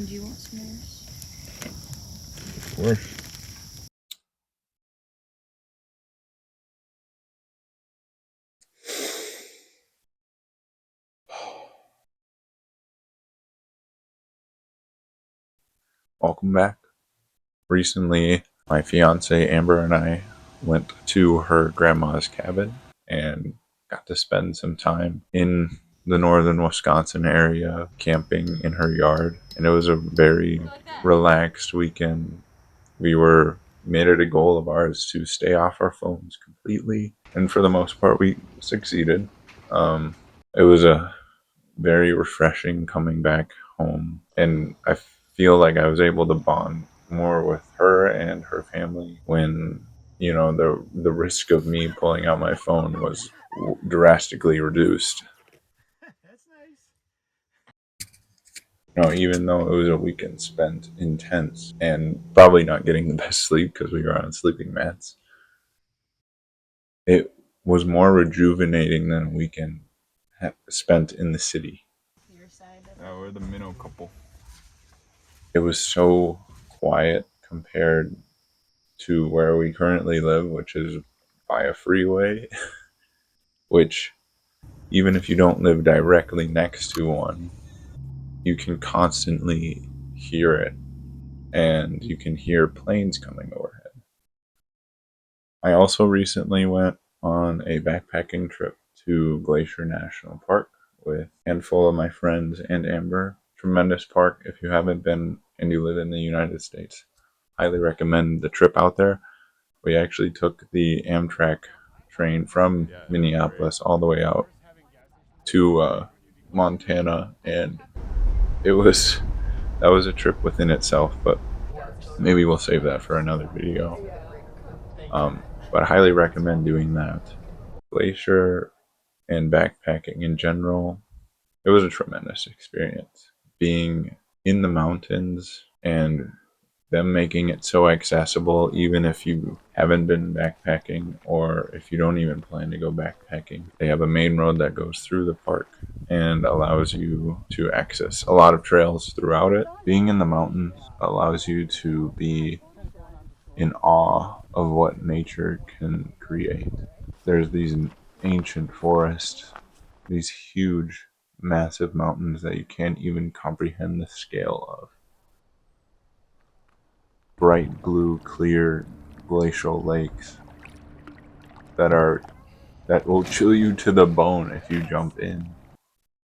And do you want s'mores? Of course. Welcome back. Recently, my fiance Amber and I went to her grandma's cabin and got to spend some time in the northern Wisconsin area camping in her yard. And it was a very relaxed weekend. We made it a goal of ours to stay off our phones completely. And for the most part, we succeeded. It was a very refreshing coming back home, and I feel like I was able to bond more with her and her family when the risk of me pulling out my phone was drastically reduced. That's nice. Even though it was a weekend spent intense and probably not getting the best sleep because we were on sleeping mats, it was more rejuvenating than a weekend spent in the city. Your side of We're the minnow couple. It was so quiet compared to where we currently live, which is by a freeway, which even if you don't live directly next to one, you can constantly hear it, and you can hear planes coming overhead. I also recently went on a backpacking trip to Glacier National Park with a handful of my friends and Amber. Tremendous park. If you haven't been and you live in the United States, highly recommend the trip out there. We actually took the Amtrak train from Minneapolis all the way out to Montana, and that was a trip within itself. But maybe we'll save that for another video. But I highly recommend doing that. Glacier and backpacking in general, it was a tremendous experience. Being in the mountains and them making it so accessible, even if you haven't been backpacking or if you don't even plan to go backpacking. They have a main road that goes through the park and allows you to access a lot of trails throughout it. Being in the mountains allows you to be in awe of what nature can create. There's these ancient forests, these huge, massive mountains that you can't even comprehend the scale of. Bright blue, clear glacial lakes that will chill you to the bone if you jump in.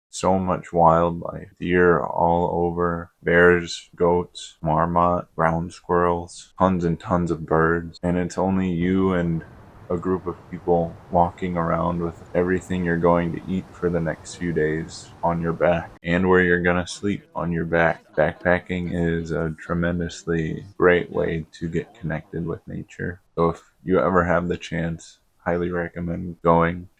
So much wildlife, deer all over, bears, goats, marmot, ground squirrels, tons and tons of birds, and it's only you and a group of people walking around with everything you're going to eat for the next few days on your back and where you're going to sleep on your back. Backpacking is a tremendously great way to get connected with nature. So if you ever have the chance, highly recommend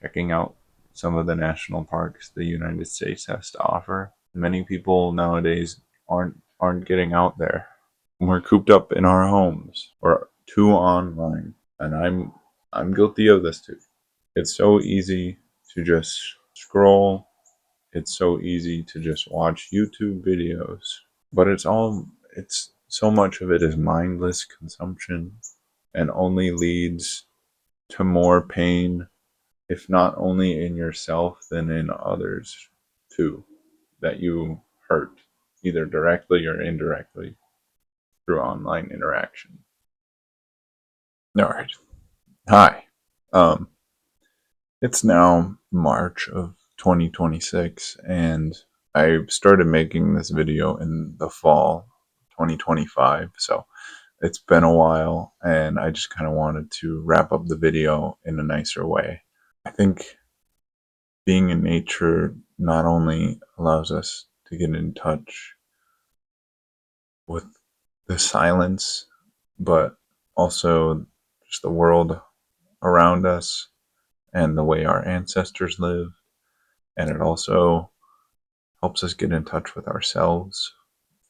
checking out some of the national parks the United States has to offer. Many people nowadays aren't getting out there. We're cooped up in our homes or too online, and I'm guilty of this too. It's so easy to just scroll. It's so easy to just watch YouTube videos, but it's so much of it is mindless consumption and only leads to more pain, if not only in yourself, then in others too, that you hurt either directly or indirectly through online interaction. All right. Hi. It's now March of 2026, and I started making this video in the fall 2025, so it's been a while, and I just kind of wanted to wrap up the video in a nicer way. I think being in nature not only allows us to get in touch with the silence, but also just the world around us and the way our ancestors lived. And it also helps us get in touch with ourselves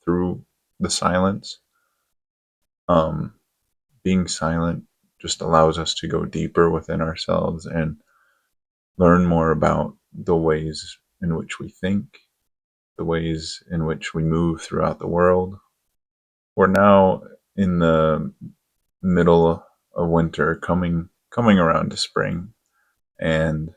through the silence. Being silent just allows us to go deeper within ourselves and learn more about the ways in which we think the ways in which we move throughout the world. We're now in the middle of winter, coming around to spring, and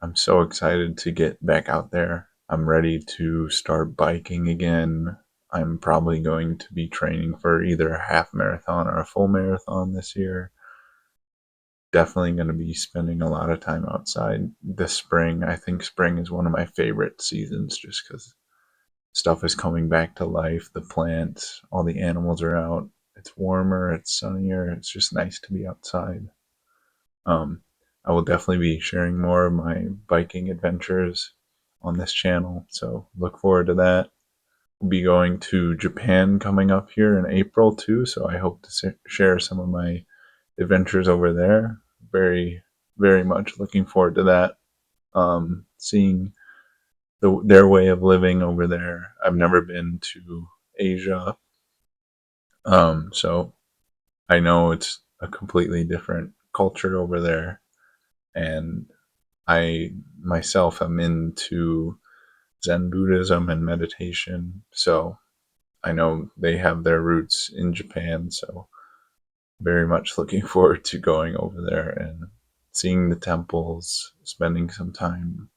I'm so excited to get back out there. I'm ready to start biking again. I'm probably going to be training for either a half marathon or a full marathon this year. Definitely going to be spending a lot of time outside this spring. I think spring is one of my favorite seasons just because stuff is coming back to life. The plants, all the animals are out. It's warmer, it's sunnier. It's just nice to be outside. Um, I will definitely be sharing more of my biking adventures on this channel, so look forward to that. We'll be going to Japan coming up here in April too, so I hope to share some of my adventures over there. Very, very much looking forward to that. Seeing their way of living over there. I've never been to Asia, so I know it's a completely different culture over there, and I myself am into Zen Buddhism and meditation, so I know they have their roots in Japan, so very much looking forward to going over there and seeing the temples, spending some time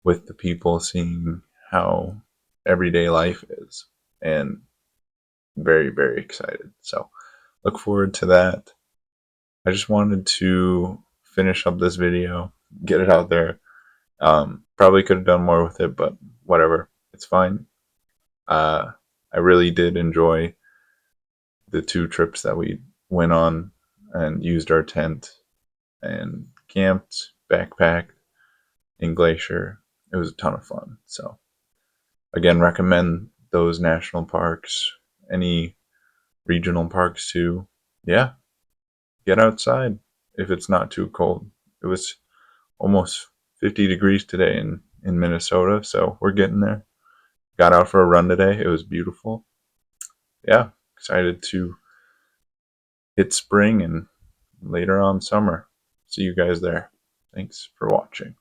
with the people, seeing how everyday life is, and very, very excited. So look forward to that. I just wanted to finish up this video, get it out there. Probably could have done more with it, but whatever. It's fine. I really did enjoy the 2 trips that we went on and used our tent and camped, backpacked in Glacier. It was a ton of fun. So again, recommend those national parks, any regional parks too. Yeah, get outside if it's not too cold. It was almost 50 degrees today in Minnesota, so we're getting there. Got out for a run today. It was beautiful. Yeah, excited to hit spring and later on summer. See you guys there. Thanks for watching.